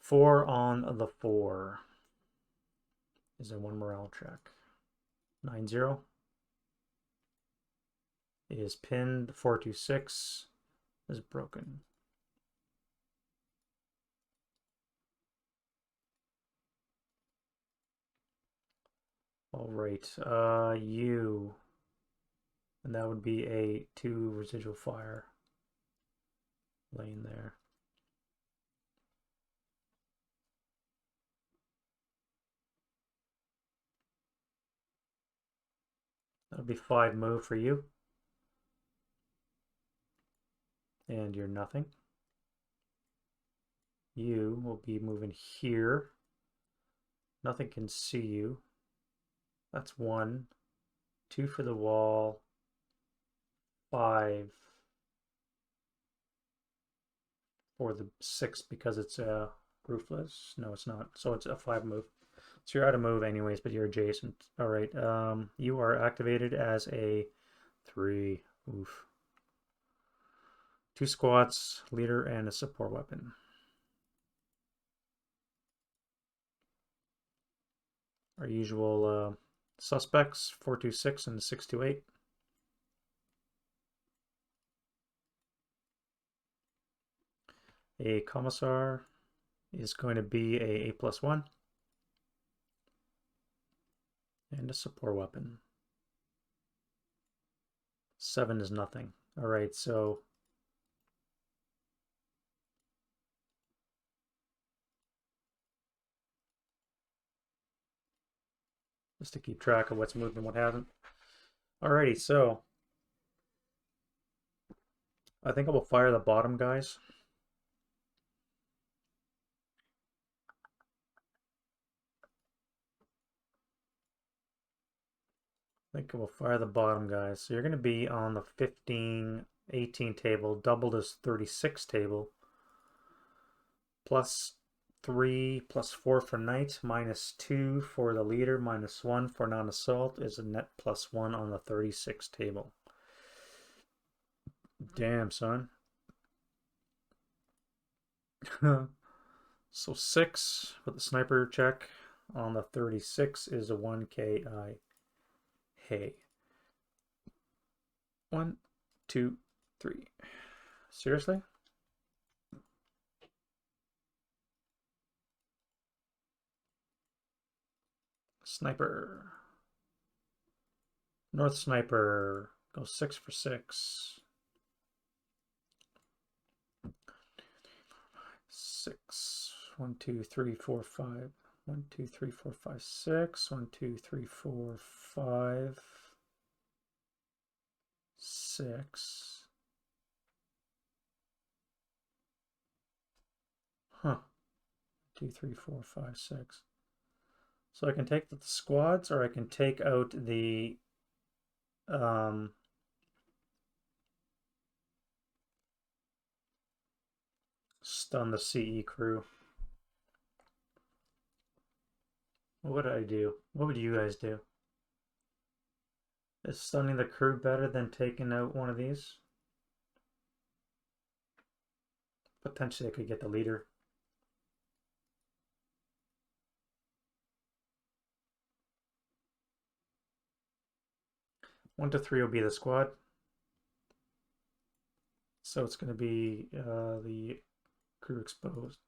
4 on the 4. Is there 1 morale check? 9-0 is pinned. 426 is broken. All right, you, and that would be a 2 residual fire lane there. That'll be 5 move for you. And you're nothing. You will be moving here. Nothing can see you. That's 1. 2 for the wall. 5 for the 6 because it's roofless. No, it's not. So it's a 5 move. So you're out of move anyways, but you're adjacent. All right. You are activated as a 3. Oof. 2 squats, leader, and a support weapon. Our usual suspects, 426 and 628. A commissar is going to be a +1. And a support weapon. 7 is nothing. All right, so just to keep track of what's moved and what hasn't. Alrighty, so I think I will fire the bottom guys. I think I will fire the bottom guys. So you're going to be on the 15, 18 table, doubled as 36 table, +3, +4 for knight, -2 for the leader, -1 for non-assault is a net +1 on the 36 table. Damn, son. So 6 with the sniper check on the 36 is a 1 KI. Hey. 1, 2, 3. Seriously? Sniper. North sniper goes 6 for 6. 6. 1, 2, 3, 4, 5. 1, 2, 3, 4, 5, 6. 1, 2, 3, 4, 5. 6. Huh. 2, 3, 4, 5, 6. So I can take the squads, or I can take out the stun the CE crew. What would I do? What would you guys do? Is stunning the crew better than taking out one of these? Potentially I could get the leader. One to 3 will be the squad. So it's going to be the crew exposed.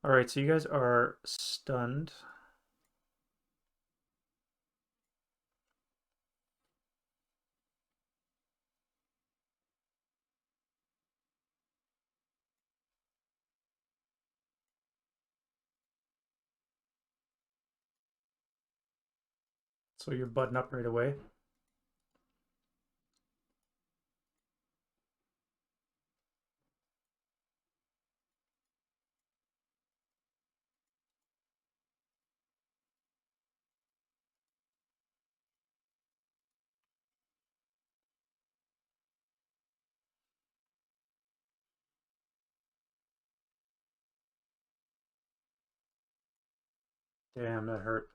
All right, so you guys are stunned. So you're button up right away. Damn, that hurt.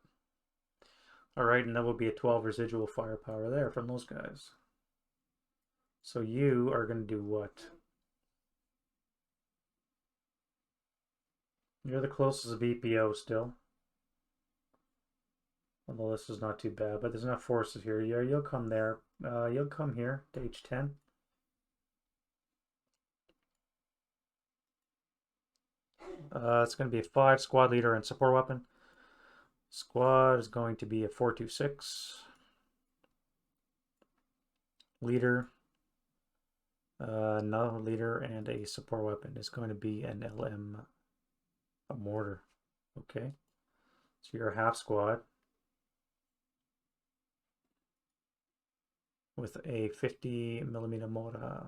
All right, and that will be a 12 residual firepower there from those guys. So you are going to do what? You're the closest VPO still. Although this is not too bad, but there's enough forces here. Yeah, you'll come there. You'll come here to H10. It's going to be a 5 squad leader and support weapon. Squad is going to be a 426. Leader, no leader, and a support weapon is going to be an LM, a mortar. Okay, so you're a half squad with a 50mm mortar.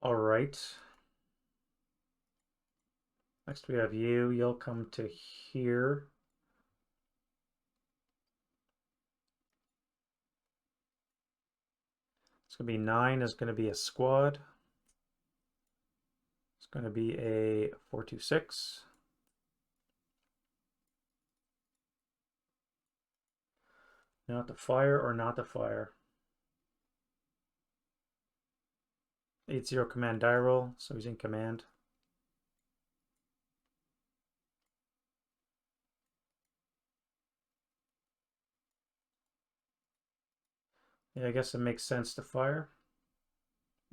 All right. Next we have you. You'll come to here. It's going to be 9 is going to be a squad. It's going to be a 426. Not to fire or not to fire. 80 command die roll, so he's in command. Yeah, I guess it makes sense to fire.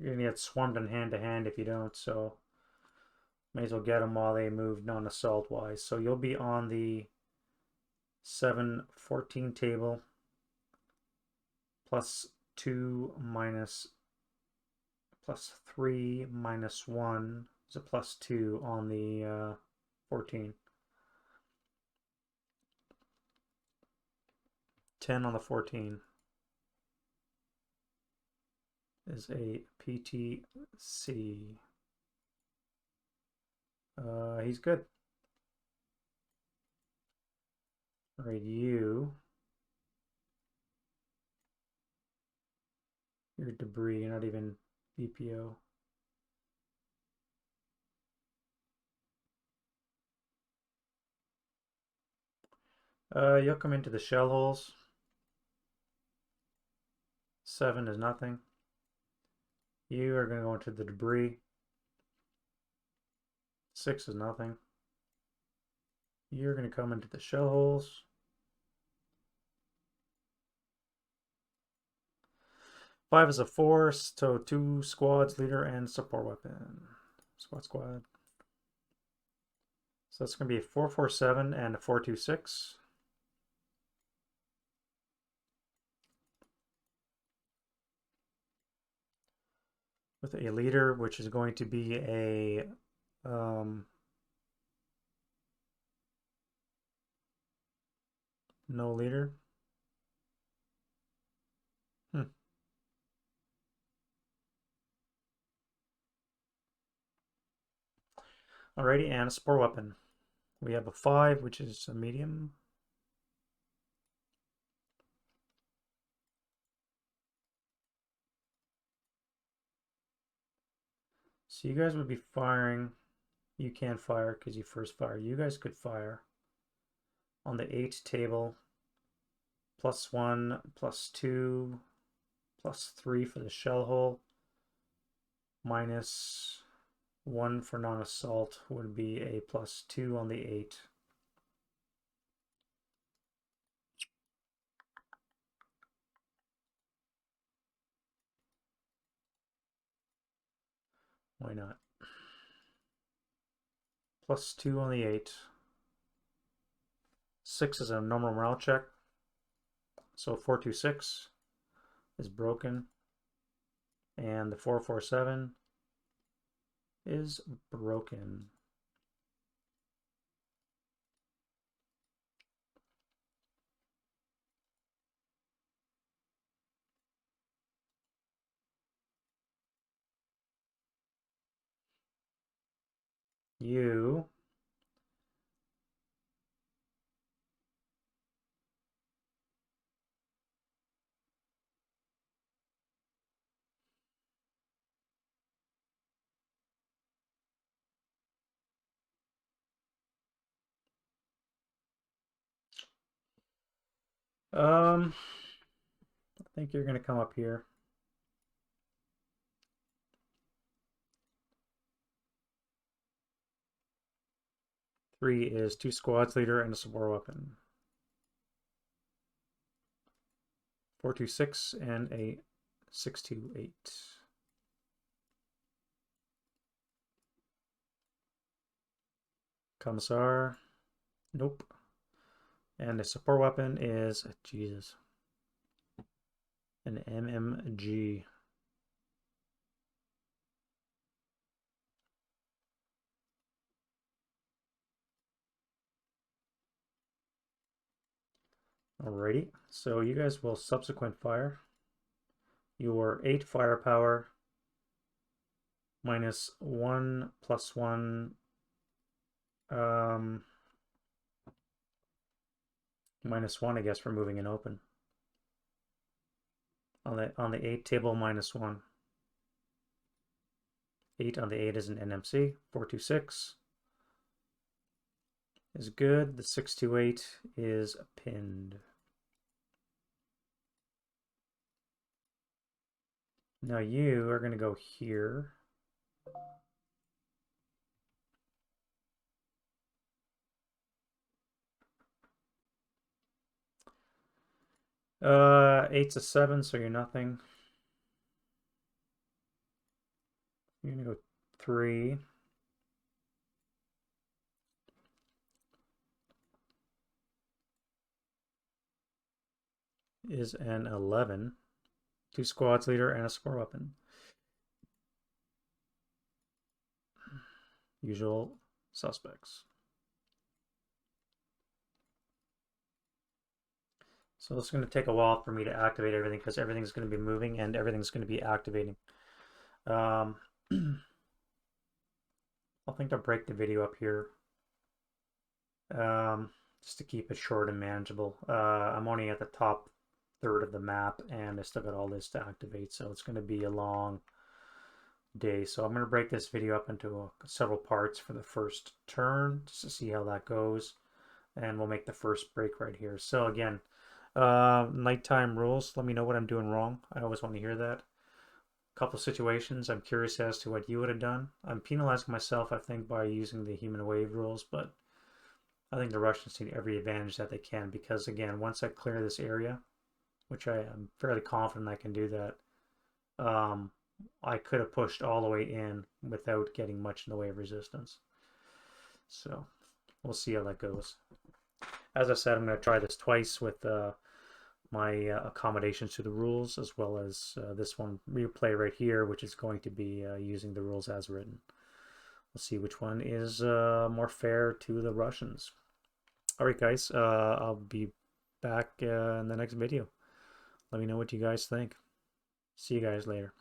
You're going to get swarmed in hand to hand if you don't, so may as well get them while they move non-assault wise. So you'll be on the 7-14 table, +2 minus +3 minus 1 is a +2 on the 14. 10 on the 14 is a PTC. He's good. All right, you're debris, you're not even VPO. You'll come into the shell holes. 7 is nothing. You are going to go into the debris. 6 is nothing. You're going to come into the shell holes. 5 is a 4, so 2 squads, leader, and support weapon. Squad. So that's going to be a 447 and a 426. With a leader, which is going to be a no leader. Alrighty, and a support weapon. We have a 5, which is a medium. So you guys would be firing. You can't fire because you first fire. You guys could fire on the 8 table. +1, +2, +3 for the shell hole. -1 for non-assault would be a +2 on the 8. Why not? +2 on the 8. 6 is a normal morale check. So 426 is broken. And the 447 is broken. You I think you're going to come up here. 3 is 2 squads leader and a support weapon. 426 and a 628. Commissar, nope. And the support weapon is, Jesus, an MMG. Alrighty, so you guys will subsequent fire. Your 8 firepower minus 1 plus 1 minus 1, I guess, for moving and open. On the 8 table, minus 1. 8 on the 8 is an NMC. 426 is good. The 628 is pinned. Now you are going to go here. Eight's a 7, so you're nothing. You're going to go 3. Is an 11. 2 squads leader and a support weapon. Usual suspects. So it's going to take a while for me to activate everything because everything's going to be moving and everything's going to be activating. I think I'll break the video up here just to keep it short and manageable. I'm only at the top third of the map and I still got all this to activate, so it's going to be a long day. So I'm going to break this video up into several parts for the first turn just to see how that goes, and we'll make the first break right here. So again, nighttime rules, let me know what I'm doing wrong. I always want to hear that. Couple situations I'm curious as to what you would have done. I'm penalizing myself, I think, by using the human wave rules, but I think the Russians need every advantage that they can, because again, once I clear this area, which I am fairly confident I can do that, I could have pushed all the way in without getting much in the way of resistance. So we'll see how that goes. As I said, I'm going to try this twice with my accommodations to the rules, as well as this one replay right here, which is going to be using the rules as written. We'll see which one is more fair to the Russians. Alright guys, I'll be back in the next video. Let me know what you guys think. See you guys later.